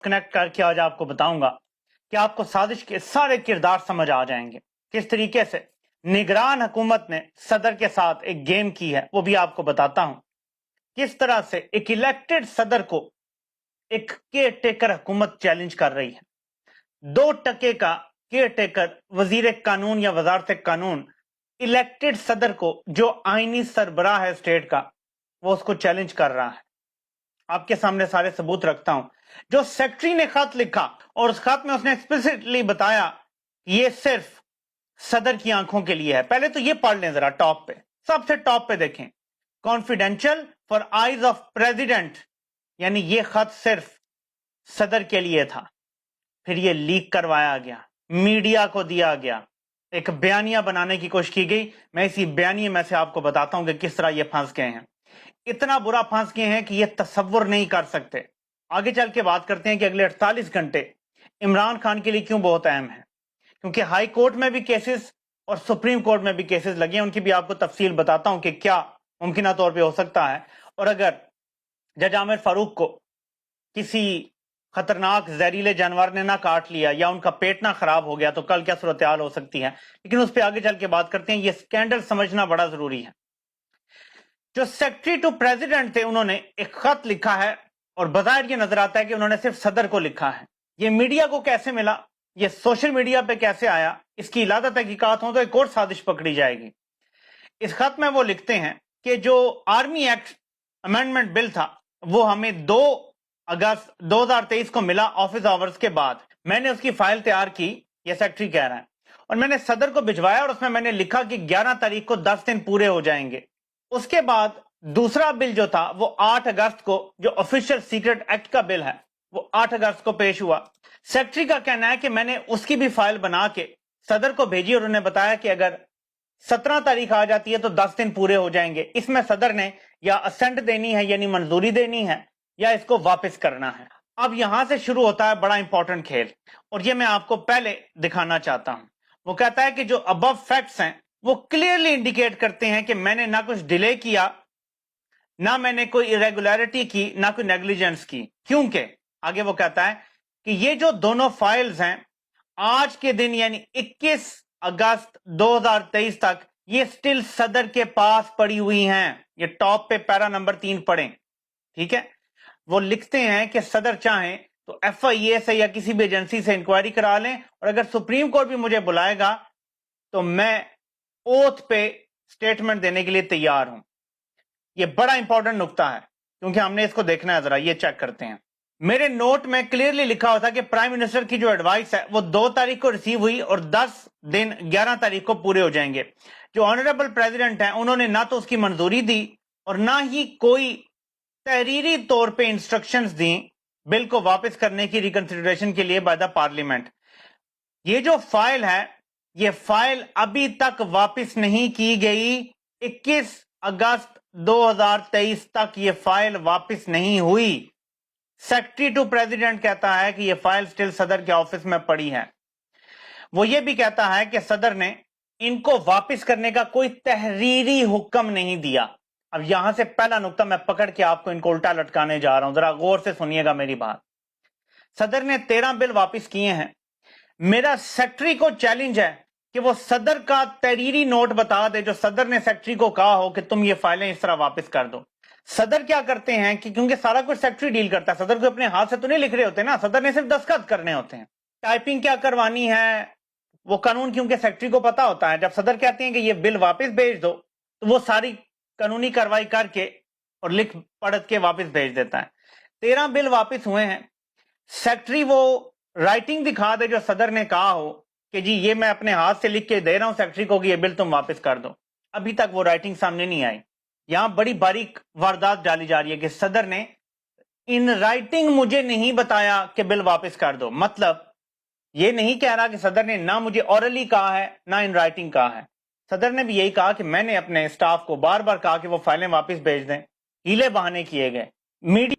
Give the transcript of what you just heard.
Connect करके आज आपको बताऊंगा कि आपको साजिश के सारे किरदार समझ आ जाएंगे। किस तरीके से निगरान हुकूमत ने सदर के साथ एक गेम की है वो भी आपको बताता हूं। किस तरह से एक इलेक्टेड सदर को एक केयर टेकर हुकूमत चैलेंज कर रही है। 2% का केयर टेकर वजीर कानून या वजारत कानून इलेक्टेड सदर को जो आईनी सरबराह है स्टेट का वो उसको चैलेंज कर रहा है। आपके सामने सारे सबूत रखता हूं। जो सेक्रेटरी ने खत लिखा और उस खत में उसने एक्सप्लिसिटली बताया ये सिर्फ सदर की आंखों के लिए है। पहले तो ये पढ़ लें जरा, टॉप पे, सबसे टॉप पे देखें, confidential for eyes of president, यानी ये खत सिर्फ सदर के लिए था। फिर ये लीक करवाया गया, मीडिया को दिया गया, एक बयानिया बनाने की कोशिश की गई। मैं इसी बयानिए में से आपको बताता हूं कि किस तरह ये फंस गए हैं। इतना बुरा फंस गए हैं कि ये तसव्वुर नहीं कर सकते। आगे चल के बात करते हैं कि अगले 48 घंटे इमरान खान के लिए क्यों बहुत अहम है, क्योंकि हाई कोर्ट में भी केसेस और सुप्रीम कोर्ट में भी केसेस लगे हैं। उनकी भी आपको तफसील बताता हूं कि क्या मुमकिन तौर पे हो सकता है। और अगर जज आमिर फारूक को किसी खतरनाक जहरीले जानवर ने ना काट लिया या उनका पेट ना खराब हो गया तो कल क्या सूरत हाल हो सकती है, लेकिन उस पर आगे चल के बात करते हैं। ये स्कैंडल समझना बड़ा जरूरी है। जो सेक्रेटरी टू प्रेसिडेंट थे उन्होंने एक खत लिखा है और बज़ाहिर ये नजर आता है कि उन्होंने सिर्फ सदर को लिखा है। ये मीडिया को कैसे मिला, ये सोशल मीडिया पे कैसे आया, इसकी इलादा तहकीकात हो तो एक और साजिश पकड़ी जाएगी। इस खत में वो लिखते हैं कि जो आर्मी एक्ट अमेंडमेंट बिल था वो हमें 2 अगस्त 2023 को मिला ऑफिस आवर्स के बाद। मैंने उसकी फाइल तैयार की, ये सेक्रेटरी कह रहा है, और मैंने सदर को भिजवाया और उसमें मैंने लिखा कि 11 तारीख को 10 दिन पूरे हो जाएंगे। उसके बाद दूसरा बिल जो था वो 8 अगस्त को, जो ऑफिशियल सीक्रेट एक्ट का बिल है, वो 8 अगस्त को पेश हुआ। सेक्रेटरी का कहना है कि मैंने उसकी भी फाइल बना के सदर को भेजी और उन्हें बताया कि अगर 17 तारीख आ जाती है तो 10 दिन पूरे हो जाएंगे। इसमें सदर ने या असेंट देनी है यानी मंजूरी देनी है या इसको वापस करना है। अब यहां से शुरू होता है बड़ा इंपॉर्टेंट खेल, और ये मैं आपको पहले दिखाना चाहता हूं। वो कहता है कि जो अबव फैक्ट्स हैं वो क्लियरली इंडिकेट करते हैं कि मैंने ना कुछ डिले किया, ना मैंने कोई इरेगुलरिटी की, ना कोई नेग्लिजेंस की। क्योंकि आगे वो कहता है कि ये जो दोनों फाइल्स हैं आज के दिन यानी 21 अगस्त 2023 तक ये स्टिल सदर के पास पड़ी हुई हैं। ये टॉप पे पैरा नंबर 3 पढ़ें, ठीक है। वो लिखते हैं कि सदर चाहें तो FIA से या किसी भी एजेंसी से इंक्वायरी करा लें, और अगर सुप्रीम कोर्ट भी मुझे बुलाएगा तो मैं ओथ पे स्टेटमेंट देने के लिए तैयार हूं। ये बड़ा इंपॉर्टेंट नुक्ता है क्योंकि हमने इसको देखना है। जरा ये चेक करते हैं। मेरे नोट में क्लियरली लिखा हुआ था कि प्राइम मिनिस्टर की जो एडवाइस है वो 2 तारीख को रिसीव हुई और 10 दिन 11 तारीख को पूरे हो जाएंगे। जो ऑनरेबल प्रेसिडेंट हैं उन्होंने ना तो उसकी मंजूरी दी और ना ही कोई तहरीरी तौर पे इंस्ट्रक्शंस दी बिल को वापस करने की रिकंसिडरेशन के लिए बाय द पार्लियामेंट। ये जो फाइल है ये फाइल अभी तक वापस नहीं की गई। 21 अगस्त 2023 तक ये फाइल वापस नहीं हुई। सेक्रेटरी टू प्रेसिडेंट कहता है कि ये फाइल स्टिल सदर के ऑफिस में पड़ी है। वो ये भी कहता है कि सदर ने इनको वापस करने का कोई तहरीरी हुक्म नहीं दिया। अब यहां से पहला नुक्ता मैं पकड़ के आपको इनको उल्टा लटकाने जा रहा हूं, जरा गौर से सुनिएगा मेरी बात। सदर ने 13 बिल वापस किए हैं। मेरा सेक्रेटरी को चैलेंज है कि वो सदर का तहरीरी नोट बता दे जो सदर ने सेक्रेटरी को कहा हो कि तुम ये फाइलें इस तरह वापस कर दो। सदर क्या करते हैं कि क्योंकि सारा कुछ सेक्रेटरी डील करता है, सदर को अपने हाथ से तो नहीं लिख रहे होते ना, सदर ने सिर्फ दस्तखत करने होते हैं। टाइपिंग क्या करवानी है वो कानून क्योंकि सेक्रेटरी को पता होता है। जब सदर कहते हैं कि ये बिल वापस भेज दो तो वो सारी कानूनी कार्रवाई करके और लिख पढ़ के वापस भेज देता है। 13 बिल वापस हुए हैं। सेक्रेटरी वो राइटिंग दिखा दे जो सदर ने कहा हो कि जी ये मैं अपने हाथ से लिख के दे रहा हूं सेक्रेटरी को कि ये बिल तुम वापस कर दो। अभी तक वो राइटिंग सामने नहीं आई। यहां बड़ी बारीक वारदात डाली जा रही है कि सदर ने इन राइटिंग मुझे नहीं बताया कि बिल वापस कर दो। मतलब ये नहीं कह रहा कि सदर ने ना मुझे ऑरली कहा है ना इन राइटिंग कहा है। सदर ने भी यही कहा कि मैंने अपने स्टाफ को बार बार कहा कि वो फाइलें वापस भेज दें। हीले बहाने किए गए। मीडिया